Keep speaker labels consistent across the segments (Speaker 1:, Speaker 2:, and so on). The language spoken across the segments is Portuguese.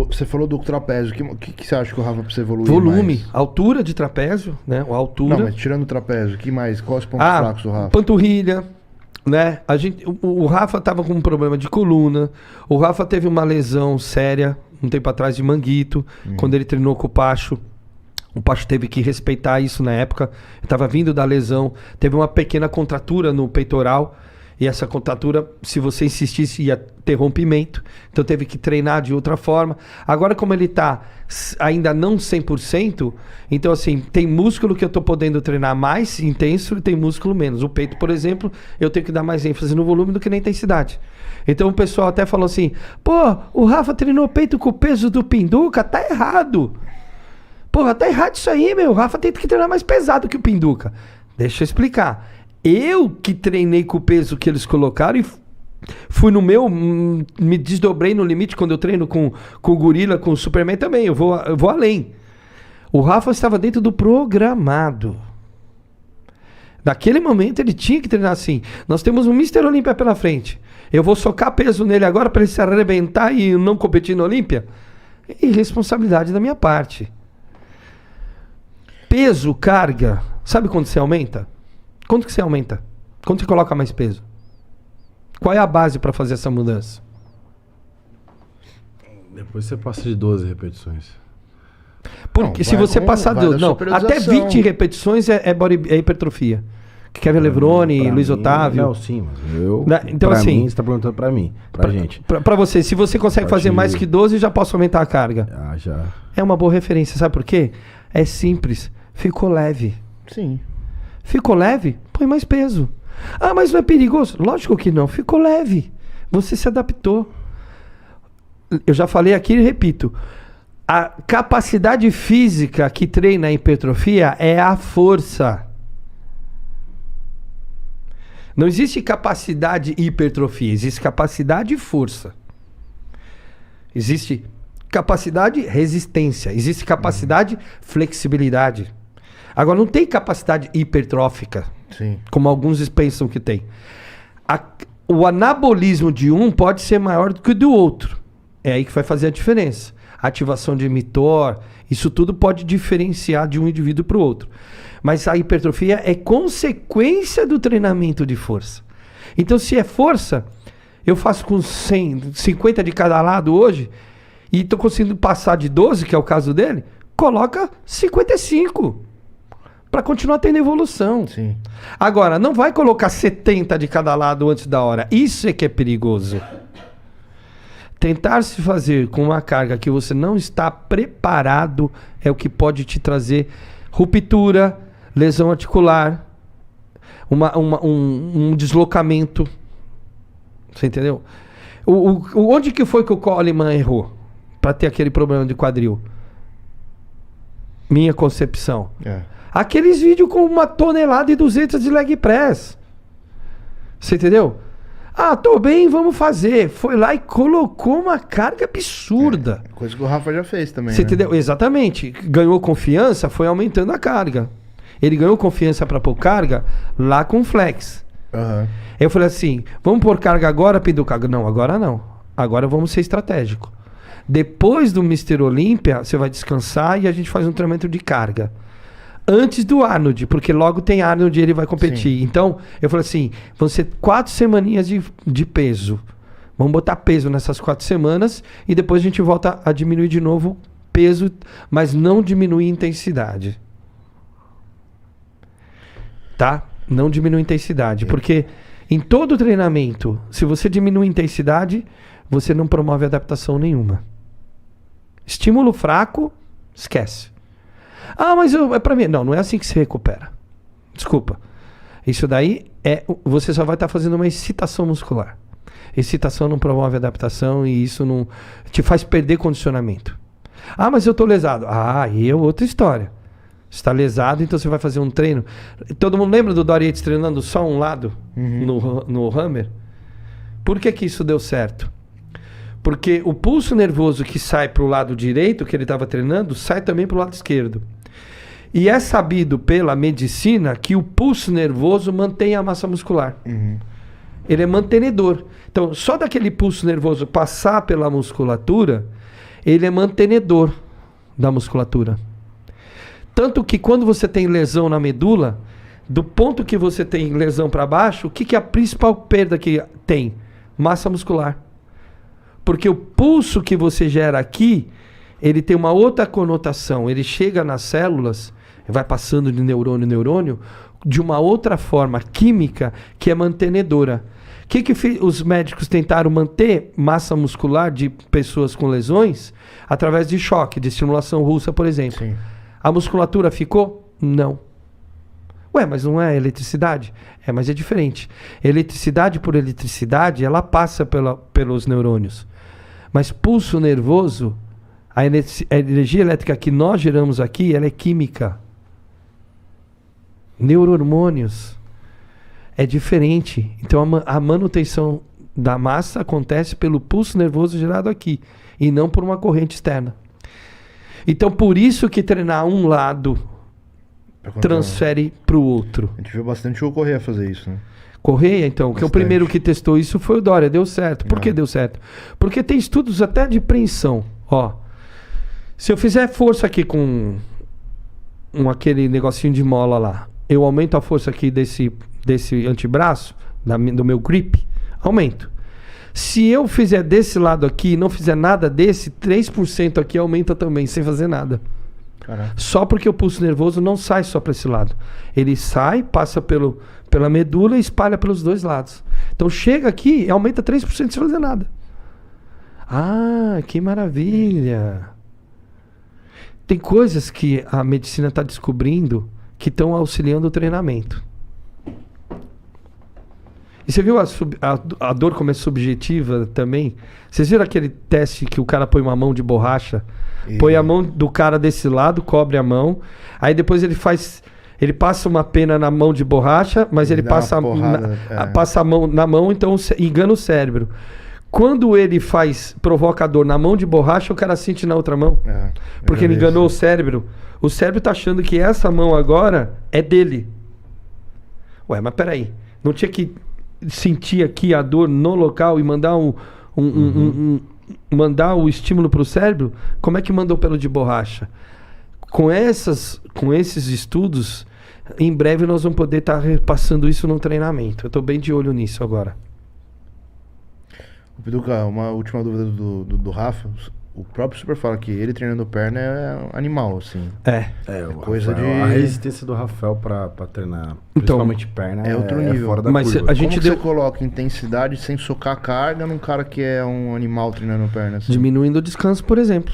Speaker 1: Você falou do trapézio. O que você acha que o Rafa precisa evoluir
Speaker 2: Volume,
Speaker 1: mais?
Speaker 2: altura de trapézio, né? A altura.
Speaker 1: Não, mas tirando o trapézio, que mais? Quais os pontos fracos do Rafa?
Speaker 2: Panturrilha, né? O Rafa tava com um problema de coluna. O Rafa teve uma lesão séria um tempo atrás de manguito, quando ele treinou com o Pacho. O Pacho teve que respeitar isso na época. Ele tava vindo da lesão. Teve uma pequena contratura no peitoral. E essa contratura, se você insistisse, ia ter rompimento. Então teve que treinar de outra forma. Agora, como ele tá ainda não 100%, então assim, tem músculo que eu tô podendo treinar mais intenso e tem músculo menos. O peito, por exemplo, eu tenho que dar mais ênfase no volume do que na intensidade. Então o pessoal até falou assim, pô, o Rafa treinou peito com o peso do Pinduca, tá errado. Porra, tá errado isso aí, meu. O Rafa tem que treinar mais pesado que o Pinduca. Deixa eu explicar. Eu que treinei com o peso que eles colocaram e fui no meu, me desdobrei no limite quando eu treino com o Gorila, com o Superman também. Eu vou além. O Rafa estava dentro do programado. Naquele momento ele tinha que treinar assim. Nós temos um Mr. Olímpia pela frente. Eu vou socar peso nele agora para ele se arrebentar e não competir na Olímpia? Irresponsabilidade da minha parte. Peso, carga. Sabe quando você aumenta? Quanto que você aumenta? Quanto você coloca mais peso? Qual é a base para fazer essa mudança?
Speaker 3: Depois você passa de 12 repetições.
Speaker 2: Porque
Speaker 1: Não,
Speaker 2: se você passar de... Não, até 20 repetições é hipertrofia. Kevin Levrone, Luiz Otávio.
Speaker 3: Não, sim, mas eu...
Speaker 2: Então,
Speaker 3: pra
Speaker 2: assim,
Speaker 3: mim, você tá perguntando pra mim, pra gente.
Speaker 2: Pra você, se você consegue fazer mais que 12, já posso aumentar a carga.
Speaker 3: Ah, já.
Speaker 2: É uma boa referência, sabe por quê? É simples. Ficou leve.
Speaker 1: Sim.
Speaker 2: Ficou leve? Põe mais peso. Ah, mas não é perigoso? Lógico que não. Ficou leve. Você se adaptou. Eu já falei aqui e repito. A capacidade física que treina a hipertrofia é a força. Não existe capacidade e hipertrofia. Existe capacidade e força. Existe capacidade e resistência. Existe capacidade e flexibilidade. Agora, não tem capacidade hipertrófica,
Speaker 1: Sim.
Speaker 2: como alguns pensam que tem. O anabolismo de um pode ser maior do que o do outro. É aí que vai fazer a diferença. Ativação de mTOR, isso tudo pode diferenciar de um indivíduo para o outro. Mas a hipertrofia é consequência do treinamento de força. Então, se é força, eu faço com 100, 50 de cada lado hoje, e estou conseguindo passar de 12, que é o caso dele, coloca 55. Para continuar tendo evolução.
Speaker 1: Sim.
Speaker 2: Agora, não vai colocar 70 de cada lado antes da hora. Isso é que é perigoso. Tentar se fazer com uma carga que você não está preparado é o que pode te trazer ruptura, lesão articular, um deslocamento. Você entendeu? Onde que foi que o Coleman errou para ter aquele problema de quadril? Minha concepção. Aqueles vídeos com 1,2 toneladas de leg press. Você entendeu? Ah, tô bem, vamos fazer. Foi lá e colocou uma carga absurda.
Speaker 1: Coisa que o Rafa já fez também.
Speaker 2: Você entendeu? Exatamente. Ganhou confiança, foi aumentando a carga. Ele ganhou confiança para pôr carga lá com flex.
Speaker 1: Uhum.
Speaker 2: Eu falei assim, vamos pôr carga agora, Pinduca? Não, agora não. Agora vamos ser estratégico. Depois do Mr. Olímpia, você vai descansar e a gente faz um treinamento de carga. Antes do Arnold, porque logo tem Arnold e ele vai competir. Sim. Então, eu falei assim, vão ser 4 semaninhas de peso. Vamos botar peso nessas 4 semanas e depois a gente volta a diminuir de novo peso, mas não diminuir intensidade. Tá? Não diminuir intensidade, porque em todo treinamento, se você diminui intensidade, você não promove adaptação nenhuma. Estímulo fraco, esquece. Ah, mas é pra mim. Não, não é assim que se recupera. Desculpa. Isso daí você só vai estar fazendo uma excitação muscular. Excitação não promove adaptação e isso não te faz perder condicionamento. Ah, mas eu tô lesado. Ah, e é outra história. Você está lesado, então você vai fazer um treino. Todo mundo lembra do Dorian Yates treinando só um lado no Hammer? Por que isso deu certo? Porque o pulso nervoso que sai para o lado direito, que ele estava treinando, sai também para o lado esquerdo. E é sabido pela medicina que o pulso nervoso mantém a massa muscular. Ele é mantenedor. Então, só daquele pulso nervoso passar pela musculatura, ele é mantenedor da musculatura. Tanto que quando você tem lesão na medula, do ponto que você tem lesão para baixo, o que é a principal perda que tem? Massa muscular. Porque o pulso que você gera aqui, ele tem uma outra conotação. Ele chega nas células, vai passando de neurônio em neurônio, de uma outra forma química que é mantenedora. O que os médicos tentaram manter massa muscular de pessoas com lesões? Através de choque, de estimulação russa, por exemplo.
Speaker 1: Sim.
Speaker 2: A musculatura ficou? Não. Ué, mas não é eletricidade? É, mas é diferente. Eletricidade por eletricidade, ela passa pelos neurônios. Mas pulso nervoso, a energia elétrica que nós geramos aqui, ela é química. Neurohormônios. É diferente. Então a manutenção da massa acontece pelo pulso nervoso gerado aqui e não por uma corrente externa. Então por isso que treinar um lado transfere para o outro.
Speaker 1: A gente viu bastante o Correia fazer isso, né?
Speaker 2: Correia, então, que o
Speaker 1: Bastante.
Speaker 2: primeiro que testou isso foi o Dória, deu certo. Por que deu certo? Porque tem estudos até de preensão. Ó, se eu fizer força aqui com aquele negocinho de mola lá, eu aumento a força aqui desse antebraço, do meu grip, aumento. Se eu fizer desse lado aqui e não fizer nada desse, 3% aqui aumenta também, sem fazer nada.
Speaker 1: Caraca.
Speaker 2: Só porque o pulso nervoso não sai só para esse lado. Ele sai, passa pela medula e espalha pelos dois lados. Então chega aqui e aumenta 3% sem fazer nada. Ah, que maravilha! Tem coisas que a medicina está descobrindo que estão auxiliando o treinamento. E você viu a dor como é subjetiva também? Vocês viram aquele teste que o cara põe uma mão de borracha? Põe a mão do cara desse lado, cobre a mão. Aí depois ele passa uma pena na mão de borracha, mas ele passa a mão na mão, então engana o cérebro. Quando ele provoca a dor na mão de borracha, o cara sente na outra mão. Porque ele enganou o cérebro. O cérebro tá achando que essa mão agora é dele. Ué, mas peraí. Não tinha que sentir aqui a dor no local e mandar mandar o estímulo para o cérebro? Como é que mandou pelo de borracha? Com esses estudos, em breve nós vamos poder estar repassando isso no treinamento. Eu estou bem de olho nisso agora.
Speaker 1: Piduca, uma última dúvida do Rafa. O próprio Super fala que ele treinando perna é animal, assim.
Speaker 3: Coisa
Speaker 1: Rafael,
Speaker 3: a resistência do Rafael pra treinar,
Speaker 2: Então,
Speaker 3: principalmente perna,
Speaker 1: é outro nível.
Speaker 3: fora da
Speaker 2: Mas
Speaker 3: curva.
Speaker 2: a gente
Speaker 1: Como que você coloca intensidade sem socar a carga num cara que é um animal treinando perna? Assim?
Speaker 2: Diminuindo o descanso, por exemplo.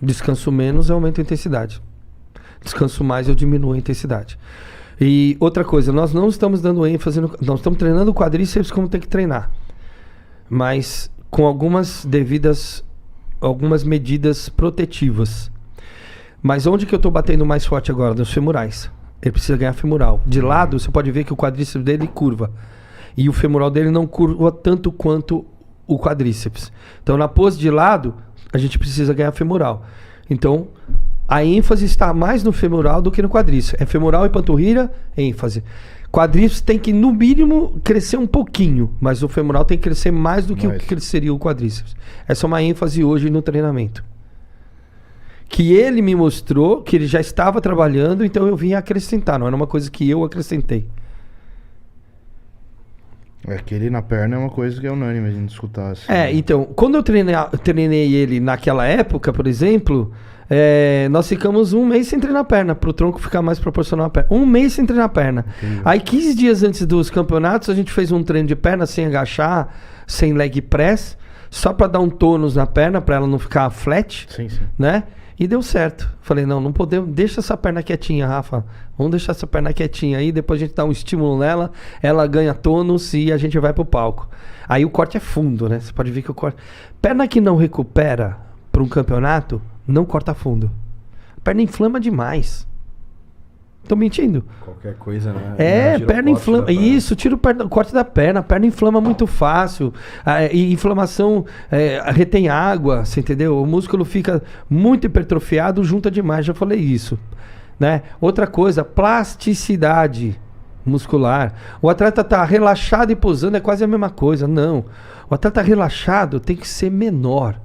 Speaker 2: Descanso menos, eu aumento a intensidade. Descanso mais, eu diminuo a intensidade. E outra coisa, nós não estamos dando ênfase, nós estamos treinando o quadríceps como tem que treinar. Mas com algumas medidas protetivas. Mas onde que eu estou batendo mais forte agora? Nos femorais. Ele precisa ganhar femoral. De lado, você pode ver que o quadríceps dele curva. E o femoral dele não curva tanto quanto o quadríceps. Então, na pose de lado, a gente precisa ganhar femoral. Então, a ênfase está mais no femoral do que no quadríceps. É femoral e panturrilha, ênfase. Quadríceps tem que, no mínimo, crescer um pouquinho. Mas o femoral tem que crescer mais do que o que cresceria o quadríceps. Essa é uma ênfase hoje no treinamento. Que ele me mostrou que ele já estava trabalhando, então eu vim acrescentar. Não era uma coisa que eu acrescentei.
Speaker 1: Aquele na perna é uma coisa que é unânime a gente escutar. Assim,
Speaker 2: então, quando eu treinei ele naquela época, por exemplo, nós ficamos 1 mês sem treinar a perna, pro tronco ficar mais proporcional à perna. 1 mês sem treinar a perna. Aí 15 dias antes dos campeonatos, a gente fez um treino de perna sem agachar, sem leg press, só para dar um tônus na perna, para ela não ficar flat, né? E deu certo. Falei, não podemos, deixa essa perna quietinha, Rafa. Vamos deixar essa perna quietinha aí, depois a gente dá um estímulo nela, ela ganha tônus e a gente vai pro palco. Aí o corte é fundo, né? Você pode ver que o corte... Perna que não recupera para um campeonato, não corta fundo. A perna inflama demais. Tô mentindo?
Speaker 3: Qualquer coisa, né?
Speaker 2: Perna inflama. Isso, tira o corte da perna. A perna inflama muito fácil. E inflamação retém água, você entendeu? O músculo fica muito hipertrofiado, junta demais. Já falei isso. Né? Outra coisa, plasticidade muscular. O atleta tá relaxado e posando, é quase a mesma coisa. Não. O atleta relaxado tem que ser menor.